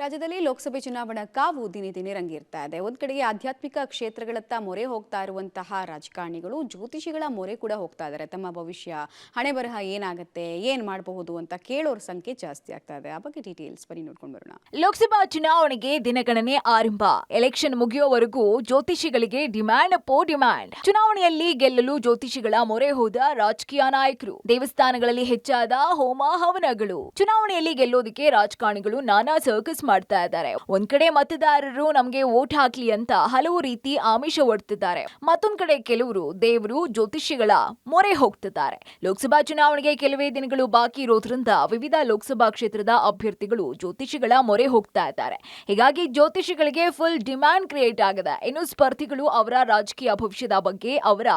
ರಾಜ್ಯದಲ್ಲಿ ಲೋಕಸಭೆ ಚುನಾವಣಾ ಕಾವು ದಿನೇ ದಿನೇ ರಂಗೇರ್ತಾ ಇದೆ. ಒಂದ್ ಕಡೆಗೆ ಆಧ್ಯಾತ್ಮಿಕ ಕ್ಷೇತ್ರಗಳತ್ತ ಮೊರೆ ಹೋಗ್ತಾ ಇರುವಂತಹ ರಾಜಕಾರಣಿಗಳು ಜ್ಯೋತಿಷಿಗಳ ಮೊರೆ ಕೂಡ ಹೋಗ್ತಾ ಇದ್ದಾರೆ. ತಮ್ಮ ಭವಿಷ್ಯ ಹಣೆ ಬರಹ ಏನಾಗುತ್ತೆ, ಏನ್ ಮಾಡಬಹುದು ಅಂತ ಕೇಳೋರ ಸಂಖ್ಯೆ ಜಾಸ್ತಿ ಆಗ್ತಾ ಇದೆ. ಆ ಬಗ್ಗೆ ಡೀಟೇಲ್ಸ್ ಬನ್ನಿ ನೋಡ್ಕೊಂಡು ಬರೋಣ. ಲೋಕಸಭಾ ಚುನಾವಣೆಗೆ ದಿನಗಣನೆ ಆರಂಭ. ಎಲೆಕ್ಷನ್ ಮುಗಿಯುವವರೆಗೂ ಜ್ಯೋತಿಷಿಗಳಿಗೆ ಡಿಮ್ಯಾಂಡ್ ಅಪೋ ಡಿಮ್ಯಾಂಡ್. ಚುನಾವಣೆಯಲ್ಲಿ ಗೆಲ್ಲಲು ಜ್ಯೋತಿಷಿಗಳ ಮೊರೆ ಹೋದ ರಾಜಕೀಯ ನಾಯಕರು. ದೇವಸ್ಥಾನಗಳಲ್ಲಿ ಹೆಚ್ಚಾದ ಹೋಮ ಹವನಗಳು. ಚುನಾವಣೆಯಲ್ಲಿ ಗೆಲ್ಲೋದಕ್ಕೆ ರಾಜಕಾರಣಿಗಳು ನಾನಾ ಸರ್ಕಸ್ ಮಾಡ್ತಾ ಇದ್ದಾರೆ. ಒಂದ್ ಕಡೆ ಮತದಾರರು ನಮ್ಗೆ ವೋಟ್ ಹಾಕ್ಲಿ ಅಂತ ಹಲವು ರೀತಿ ಆಮಿಷ ಒಡ್ತಿದ್ದಾರೆ. ಮತ್ತೊಂದ್ ಕಡೆ ಕೆಲವರು ದೇವರು ಜ್ಯೋತಿಷಿಗಳ ಮೊರೆ ಹೋಗ್ತಿದ್ದಾರೆ. ಲೋಕಸಭಾ ಚುನಾವಣೆಗೆ ಕೆಲವೇ ದಿನಗಳು ಬಾಕಿ ಇರೋದ್ರಿಂದ ವಿವಿಧ ಲೋಕಸಭಾ ಕ್ಷೇತ್ರದ ಅಭ್ಯರ್ಥಿಗಳು ಜ್ಯೋತಿಷಿಗಳ ಮೊರೆ ಹೋಗ್ತಾ ಇದ್ದಾರೆ. ಹೀಗಾಗಿ ಜ್ಯೋತಿಷಿಗಳಿಗೆ ಫುಲ್ ಡಿಮ್ಯಾಂಡ್ ಕ್ರಿಯೇಟ್ ಆಗಿದೆ. ಇನ್ನು ಸ್ಪರ್ಧಿಗಳು ಅವರ ರಾಜಕೀಯ ಭವಿಷ್ಯದ ಬಗ್ಗೆ ಅವರ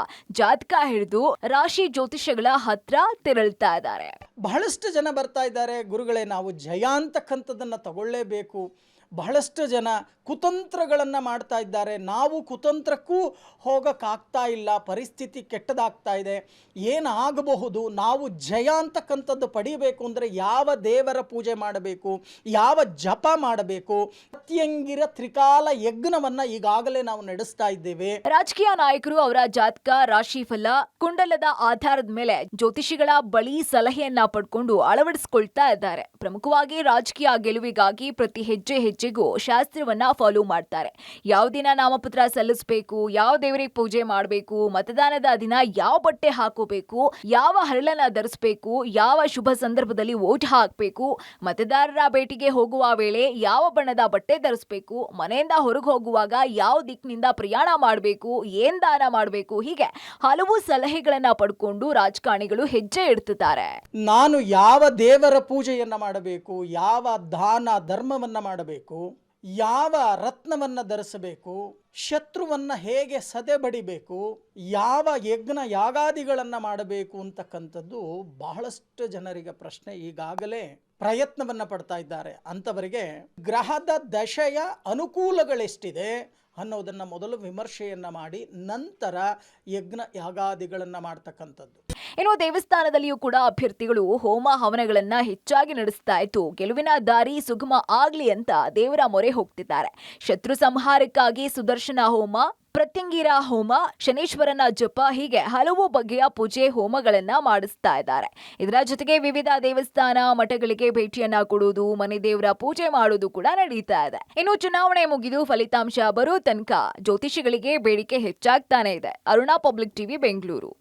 ಜಾತಕ ಹಿಡಿದು ರಾಶಿ ಜ್ಯೋತಿಷಗಳ ಹತ್ರ ತೆರಳ್ತಾ ಇದ್ದಾರೆ. ಬಹಳಷ್ಟು ಜನ ಬರ್ತಾ ಇದ್ದಾರೆ. ಗುರುಗಳೇ, ನಾವು ಜಯ ಅಂತಕ್ಕಂಥದ್ದನ್ನು ತಗೊಳ್ಳೇಬೇಕು. ಬಹಳಷ್ಟು ಜನ ಕುತಂತ್ರಗಳನ್ನು ಮಾಡ್ತಾ ಇದ್ದಾರೆ. ನಾವು ಕುತಂತ್ರಕ್ಕೂ ಹೋಗೋಕ್ಕಾಗ್ತಾ ಇಲ್ಲ. ಪರಿಸ್ಥಿತಿ ಕೆಟ್ಟದಾಗ್ತಾ ಇದೆ. ಏನಾಗಬಹುದು? ನಾವು ಜಯ ಅಂತಕ್ಕಂಥದ್ದು ಪಡಿಬೇಕು ಅಂದರೆ ಯಾವ ದೇವರ ಪೂಜೆ ಮಾಡಬೇಕು, ಯಾವ ಜಪ ಮಾಡಬೇಕು? ಪ್ರತ್ಯಂಗಿರ ತ್ರಿಕಾಲ ಯಜ್ಞವನ್ನು ಈಗಾಗಲೇ ನಾವು ನಡೆಸ್ತಾ ಇದ್ದೇವೆ. ರಾಜಕೀಯ ನಾಯಕರು ಅವರ ಜಾತಕ, ರಾಶಿಫಲ, ಕುಂಡಲದ ಆಧಾರದ ಮೇಲೆ ಜ್ಯೋತಿಷಿಗಳ ಬಳಿ ಸಲಹೆಯನ್ನ ಪಡ್ಕೊಂಡು ಅಳವಡಿಸಿಕೊಳ್ತಾ ಇದ್ದಾರೆ. ಪ್ರಮುಖವಾಗಿ ರಾಜಕೀಯ ಗೆಲುವಿಗಾಗಿ ಪ್ರತಿ ಹೆಜ್ಜೆಗೂ ಶಾಸ್ತ್ರವನ್ನ ಫಾಲೋ ಮಾಡ್ತಾರೆ. ಯಾವ ದಿನ ನಾಮಪತ್ರ ಸಲ್ಲಿಸಬೇಕು, ಯಾವ ದೇವರಿಗೆ ಪೂಜೆ ಮಾಡಬೇಕು, ಮತದಾನದ ದಿನ ಯಾವ ಬಟ್ಟೆ ಹಾಕೋಬೇಕು, ಯಾವ ಹರಳನ್ನ ಧರಿಸಬೇಕು, ಯಾವ ಶುಭ ಸಂದರ್ಭದಲ್ಲಿ ವೋಟ್ ಹಾಕಬೇಕು, ಮತದಾರರ ಭೇಟಿಗೆ ಹೋಗುವ ವೇಳೆ ಯಾವ ಬಣ್ಣದ ಬಟ್ಟೆ ಧರಿಸಬೇಕು, ಮನೆಯಿಂದ ಹೊರಗೆ ಹೋಗುವಾಗ ಯಾವ ದಿಕ್ಕಿನಿಂದ ಪ್ರಯಾಣ ಮಾಡಬೇಕು, ಏನ್ ದಾನ ಮಾಡಬೇಕು, ಹೀಗೆ ಹಲವು ಸಲಹೆಗಳನ್ನ ಪಡ್ಕೊಂಡು ರಾಜಕಾರಣಿಗಳು ಹೆಜ್ಜೆ ಇಡ್ತಿದ್ದಾರೆ. ನಾನು ಯಾವ ದೇವರ ಪೂಜೆಯನ್ನ ಮಾಡಬೇಕು, ಯಾವ ದಾನ ಧರ್ಮವನ್ನ ಮಾಡಬೇಕು, ಯಾವ ರತ್ನವನ್ನು ಧರಿಸಬೇಕು, ಶತ್ರುವನ್ನು ಹೇಗೆ ಸದೆ ಬಡಿಬೇಕು, ಯಾವ ಯಜ್ಞ ಯಾಗಾದಿಗಳನ್ನು ಮಾಡಬೇಕು ಅಂತಕ್ಕಂಥದ್ದು ಬಹಳಷ್ಟು ಜನರಿಗೆ ಪ್ರಶ್ನೆ. ಈಗಾಗಲೇ ಪ್ರಯತ್ನವನ್ನು ಪಡ್ತಾ ಇದ್ದಾರೆ. ಅಂಥವರಿಗೆ ಗ್ರಹದ ದಶೆಯ ಅನುಕೂಲಗಳೆಷ್ಟಿದೆ ಅನ್ನೋದನ್ನು ಮೊದಲು ವಿಮರ್ಶೆಯನ್ನು ಮಾಡಿ ನಂತರ ಯಜ್ಞ ಯಾಗಾದಿಗಳನ್ನು ಮಾಡ್ತಕ್ಕಂಥದ್ದು. ಇನ್ನು ದೇವಸ್ಥಾನದಲ್ಲಿಯೂ ಕೂಡ ಅಭ್ಯರ್ಥಿಗಳು ಹೋಮ ಹವನಗಳನ್ನ ಹೆಚ್ಚಾಗಿ ನಡೆಸ್ತಾ ಇದ್ದು ಗೆಲುವಿನ ದಾರಿ ಸುಗಮ ಆಗ್ಲಿ ಅಂತ ದೇವರ ಮೊರೆ ಹೋಗ್ತಿದ್ದಾರೆ. ಶತ್ರು ಸಂಹಾರಕ್ಕಾಗಿ ಸುದರ್ಶನ ಹೋಮ, ಪ್ರತ್ಯಂಗಿರ ಹೋಮ, ಶನೇಶ್ವರನ ಜಪ, ಹೀಗೆ ಹಲವು ಬಗೆಯ ಪೂಜೆ ಹೋಮಗಳನ್ನ ಮಾಡಿಸ್ತಾ ಇದ್ದಾರೆ. ಇದರ ಜೊತೆಗೆ ವಿವಿಧ ದೇವಸ್ಥಾನ ಮಠಗಳಿಗೆ ಭೇಟಿಯನ್ನ ಕೊಡುವುದು, ಮನೆ ದೇವರ ಪೂಜೆ ಮಾಡುವುದು ಕೂಡ ನಡೀತಾ ಇದೆ. ಇನ್ನು ಚುನಾವಣೆ ಮುಗಿದು ಫಲಿತಾಂಶ ಬರೋ ತನಕ ಜ್ಯೋತಿಷಿಗಳಿಗೆ ಬೇಡಿಕೆ ಹೆಚ್ಚಾಗ್ತಾನೆ ಇದೆ. Aruna public TV, Bengaluru.